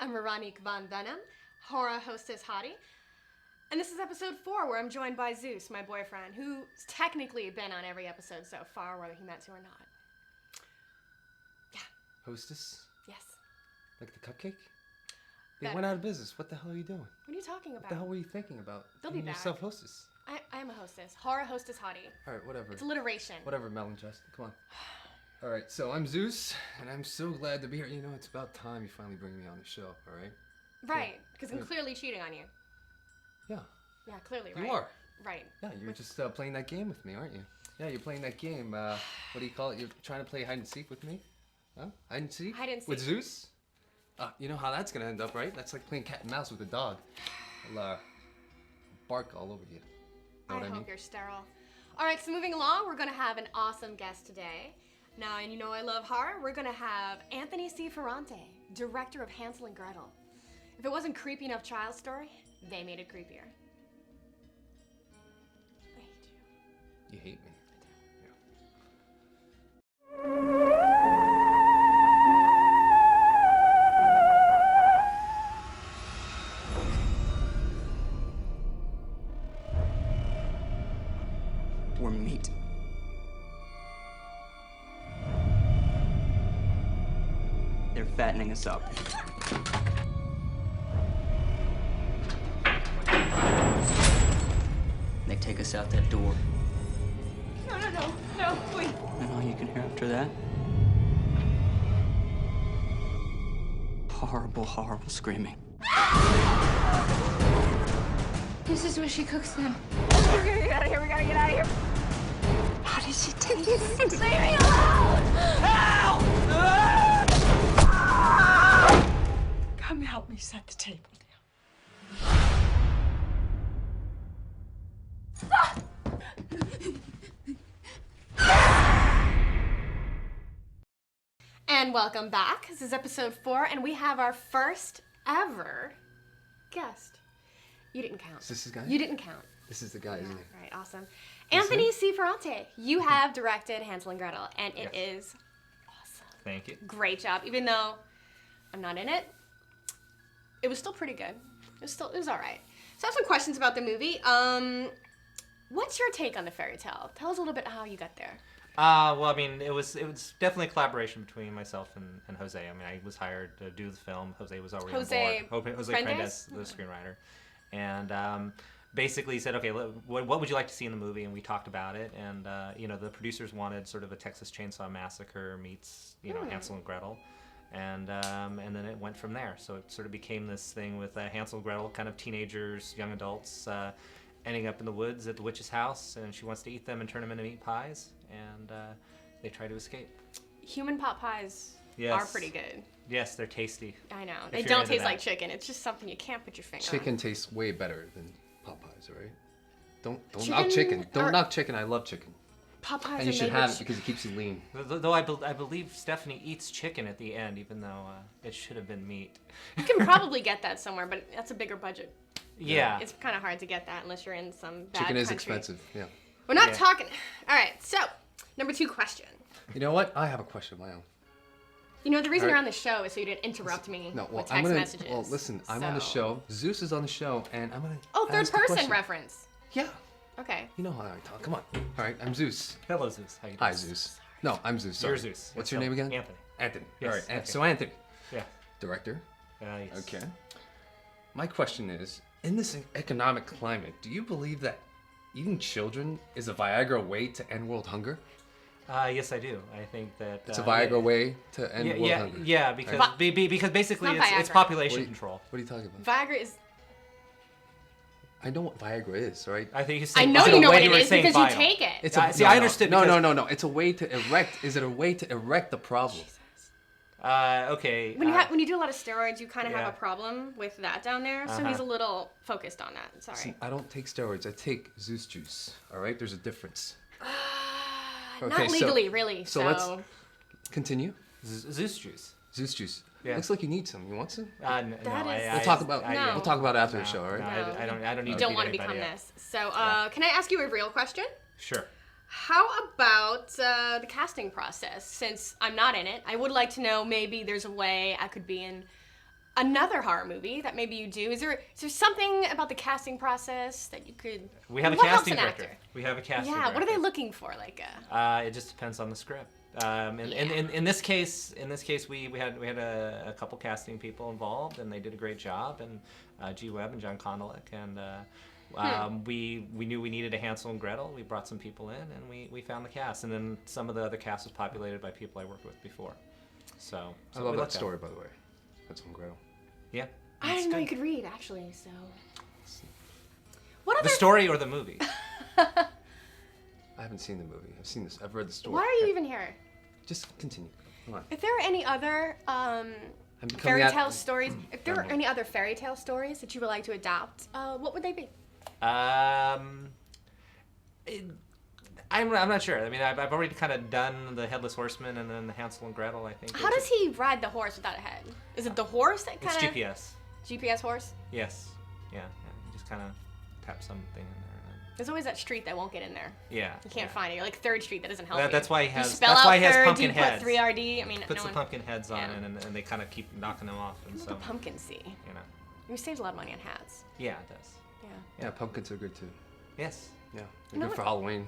I'm Veronique Von Venom, horror hostess hottie. And this is episode 4, where I'm joined by Zeus, my boyfriend, who's technically been on every episode so far, whether he meant to or not. Yeah. Hostess? Yes. Like the cupcake? They Better. went out of business. What the hell are you doing? What are you talking about? What the hell were you thinking about? They'll be Making back. yourself hostess. I am a hostess. Horror hostess hottie. Alright, whatever. It's alliteration. Whatever, Melon Chest. Come on. Alright, so I'm Zeus, and I'm so glad to be here. You know, it's about time you finally bring me on the show, alright? Right, because I'm Yeah. clearly cheating on you. Yeah. Yeah, clearly, right? You are. Right. Yeah, you're just playing that game with me, aren't you? Yeah, you're playing that game. What do you call it? You're trying to play hide and seek with me? Huh? Hide and seek? Hide and With seek. Zeus? You know how that's gonna end up, right? That's like playing cat and mouse with a dog. I'll bark all over you. Know what I hope mean? you're sterile. All right, so moving along, we're gonna have an awesome guest today. Now, and you know I love horror, we're gonna have Anthony C. Ferrante, director of Hansel and Gretel. If it wasn't creepy enough child story, they made it creepier. I hate you. You hate me. We're meat. They're fattening us up. They take us out that door. No, please. And all you can hear after that? Horrible, horrible screaming. This is where she cooks them. We're gonna get out of here, we gotta get out of here. How does she take it? Leave me alone! Come help me set the table down. And welcome back. This is episode 4, and we have our first ever guest. You didn't count. Is this the guy? You didn't count. This is the guy, isn't it? Right, awesome. Anthony C. Ferrante, you have directed Hansel and Gretel, and it is awesome. Thank you. Great job. Even though I'm not in it, it was still pretty good. It was all right. So I have some questions about the movie. What's your take on the fairy tale? Tell us a little bit how you got there. Well, I mean, it was definitely a collaboration between myself and Jose. I mean, I was hired to do the film. Jose was already Jose on board. Jose Prendes? Prendes, the screenwriter, and basically said, okay, what would you like to see in the movie? And we talked about it. And you know, the producers wanted sort of a Texas Chainsaw Massacre meets Hansel and Gretel. And then it went from there. So it sort of became this thing with Hansel and Gretel, kind of teenagers, young adults, ending up in the woods at the witch's house, and she wants to eat them and turn them into meat pies, and they try to escape. Human pot pies Yes. are pretty good. Yes, they're tasty. I know. If They you're don't into taste that. like chicken. It's just something you can't put your finger on. Chicken tastes way better than Popeyes, right? Don't Chicken knock chicken. Don't or- knock chicken. I love chicken. Pot pies And you are should made have with it because it keeps you lean. Though I believe Stephanie eats chicken at the end, even though it should have been meat. You can probably get that somewhere, but that's a bigger budget. Yeah. It's kind of hard to get that unless you're in some bad Chicken is country. expensive, yeah. We're not Yeah. talking. All right, so number 2 question. You know what? I have a question of my own. You know, the reason All you're right. on the show is so you didn't interrupt me No, well, with I'm text gonna. messages. Well, listen, I'm on the So- show. Zeus is on the show, and I'm gonna. Oh, third ask a person question. reference. Yeah, Okay. you know how I talk. Come on. All right, I'm Zeus. Hello, Zeus. How you doing? Hi, Zeus. No, I'm Zeus. Sorry. You're Zeus. What's Yes, your name again? Anthony. Anthony. Yes, All right. okay. So Anthony, Yeah. director. Yes. Okay. My question is, in this economic climate, do you believe that eating children is a Viagra way to end world hunger? Yes, I do. I think that It's a Viagra yeah, way to end world hunger. Yeah, because Right. because basically It's not it's Viagra. population What are you- control. What are you talking about? Viagra is. I know what Viagra is, right? I think you I saying know vital. you know When what it were is saying because vital. you take it. It's See, I understood No, because- no. It's a way to erect. Is it a way to erect the problem? Okay. When you do a lot of steroids, you kind of have yeah. a problem with that down there. So Uh-huh. he's a little focused on that. Sorry. See, I don't take steroids. I take Zeus juice. All right, there's a difference. Not Okay, so- legally, really. so let's- Continue. Zeus juice. Zeus juice. Yeah. Looks like you need some. You want some? That is- We'll talk about. No. We'll talk about it after the No, show. All right. no, I don't need You to don't beat want to anybody become up. this. So, can I ask you a real question? Sure. How about the casting process? Since I'm not in it, I would like to know maybe there's a way I could be in another horror movie that maybe you do. Is there something about the casting process that you could? We have a what helps casting an director. actor? We have a casting Yeah. director. What are they looking for? Like It just depends on the script. In this case, we had a couple casting people involved, and they did a great job. And G. Webb and John Kondelik, and we knew we needed a Hansel and Gretel. We brought some people in, and we found the cast. And then some of the other cast was populated by people I worked with before. So I we love that looked at story, by the way. That's on Gretel. Yeah. I didn't know you could read actually. So what The other? story or the movie? I haven't seen the movie. I've seen this. I've read the story. Why are you even here? Just continue. Come on. If there are any other I'm becoming fairy out- tale stories, if there were Animal. any other fairy tale stories that you would like to adopt, what would they be? I'm not sure. I mean, I've already kind of done the Headless Horseman and then the Hansel and Gretel. I think. How does he ride the horse without a head? Is it the horse that It's kind of GPS. GPS horse? Yes. Yeah. You just kind of tap something in there. There's always that street that won't get in there. Yeah. You can't find it. You're like 3rd Street that doesn't help you. That's why he Do has. you spell That's out why he has 3rd? pumpkin Do you heads. put 3RD? I mean, Puts no the one. pumpkin heads on Yeah. and they kind of keep knocking them off, and What's so a pumpkin see? you know. You saved a lot of money on hats. Yeah, it does. Yeah. Yeah, pumpkins are good too. Yes. Yeah, they're know good for what? Halloween.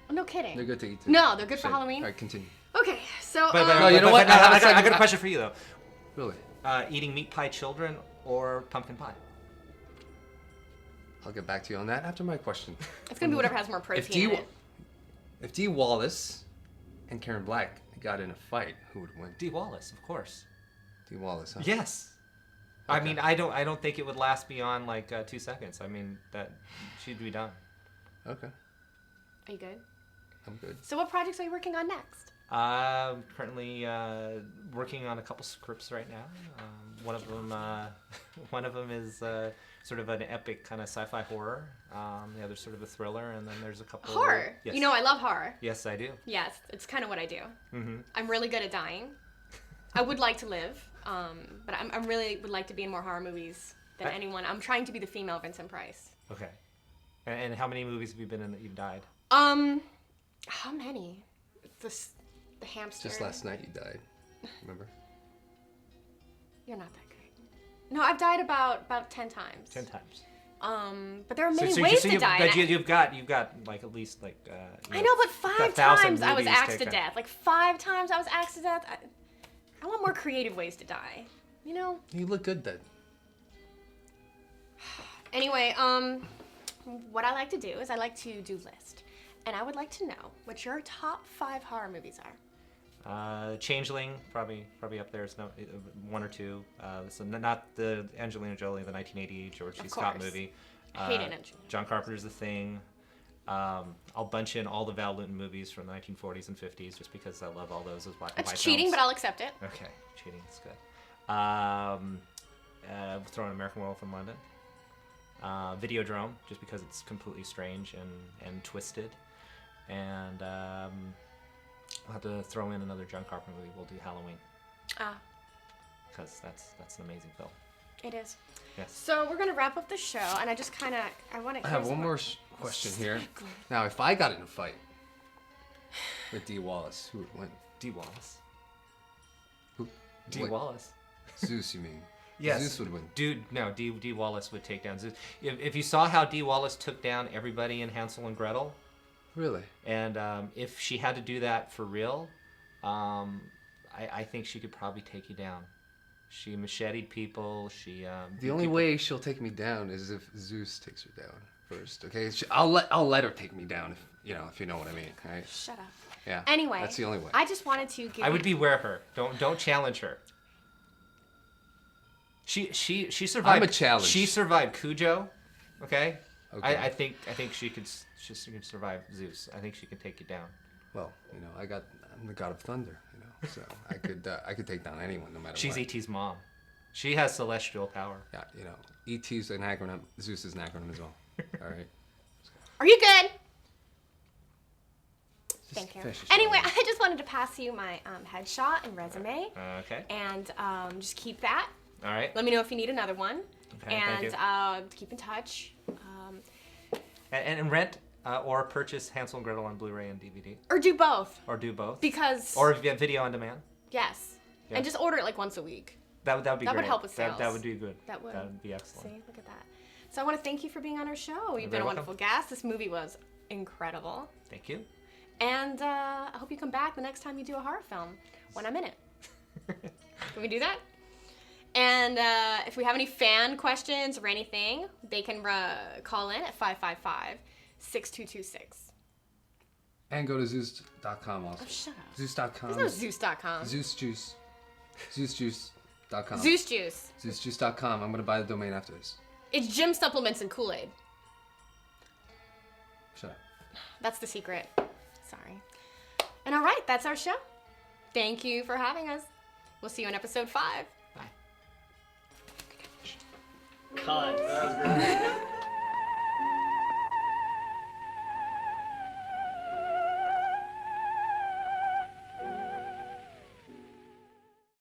Oh, no kidding. They're good to eat too. No, they're good for Same. Halloween? All right, continue. Okay, so But you know what? I, I have a I got second- a question for you though. Really? Eating meat pie children or pumpkin pie? I'll get back to you on that after my question. it's gonna be whatever has more protein in it. If Dee Wallace and Karen Black got in a fight, who would win? Dee Wallace, of course. Dee Wallace, huh? Yes. I Okay. mean, I don't think it would last beyond like 2 seconds. I mean, that she'd be done. Okay, Are you good? I'm good. So what projects are you working on next? Currently working on a couple scripts right now. One of them is sort of an epic kind of sci-fi horror. The other's sort of a thriller, and then there's a couple. Horror. Yes. You know I love horror. Yes, I do. Yes, it's kind of what I do. Mm-hmm. I'm really good at dying. I would like to live, but I'm really would like to be in more horror movies than anyone. I'm trying to be the female Vincent Price. Okay. And how many movies have you been in that you've died? How many? The hamster. Just last night you died. Remember? You're not that great. No, I've died about 10 times. 10 times. But there are many ways to die. But and you've got like at least like. I know, but 5 1,000 times I was movies axed to take death. Like 5 times I was axed to death. I want more creative ways to die. You know? You look good then. Anyway, what I like to do is I like to do list. And I would like to know what your top 5 horror movies are. Changeling, probably up there. It's 1 or 2. So not the Angelina Jolie, the 1988 George C. Scott course. movie. I hate Angelina. John Carpenter's The Thing. I'll bunch in all the Val Lewton movies from the 1940s and 50s just because I love all those as black and white It's cheating, films. but I'll accept it. Okay, cheating is good. Throw in American Werewolf in London. Videodrome, just because it's completely strange and twisted. And I'll have to throw in another John Carpenter movie. We'll do Halloween. Because that's an amazing film. It is. Yes. So we're gonna wrap up the show, and I just kind of want to. I have one more question here. Now, if I got in a fight with Dee Wallace, who would win? Dee Wallace. Who? Dee Wait, Wallace. Zeus, you mean? Yes. Zeus would win. Dude, no, Dee Wallace would take down Zeus. If you saw how Dee Wallace took down everybody in Hansel and Gretel, Really? and if she had to do that for real, I think she could probably take you down. She macheted people. She The only way she'll take me down is if Zeus takes her down first. Okay, I'll let her take me down if you know what I mean. Right? Shut up. Yeah. Anyway, that's the only way. I just wanted to give. I would beware her. Don't challenge her. She survived. I'm a challenge. She survived Cujo. Okay. Okay. I think she could survive Zeus. I think she can take you down. Well, I'm the god of thunder. So I could take down anyone no matter She's what. E.T.'s mom. She has celestial power. Yeah, E.T.'s an acronym. Zeus is an acronym as well. All right. Are you good? Thank you. finish the Anyway, story. I just wanted to pass you my headshot and resume, Okay. and just keep that. All right. Let me know if you need another one, Okay, thank and keep in touch. And rent or purchase Hansel and Gretel on Blu-ray and DVD, Or do both, or do both. because Or if you have video on demand. yes, Yeah. and just order it like once a week. That would be That would great. help with That sales. would be good. That would. That would be excellent. See, look at that. So I want to thank you for being on our show. You've been very a welcome. wonderful guest. This movie was incredible. Thank you. And I hope you come back the next time you do a horror film when I'm in it. Can we do that? And if we have any fan questions or anything, they can call in at 555-6226. And go to Zeus.com also. Oh, shut up. Zeus.com. There's no Zeus.com. Zeus Juice. ZeusJuice.com. Zeus Juice. ZeusJuice.com. I'm gonna buy the domain after this. It's gym supplements and Kool-Aid. Shut up. That's the secret. Sorry. And all right, that's our show. Thank you for having us. We'll see you in episode 5. Bye. Cut.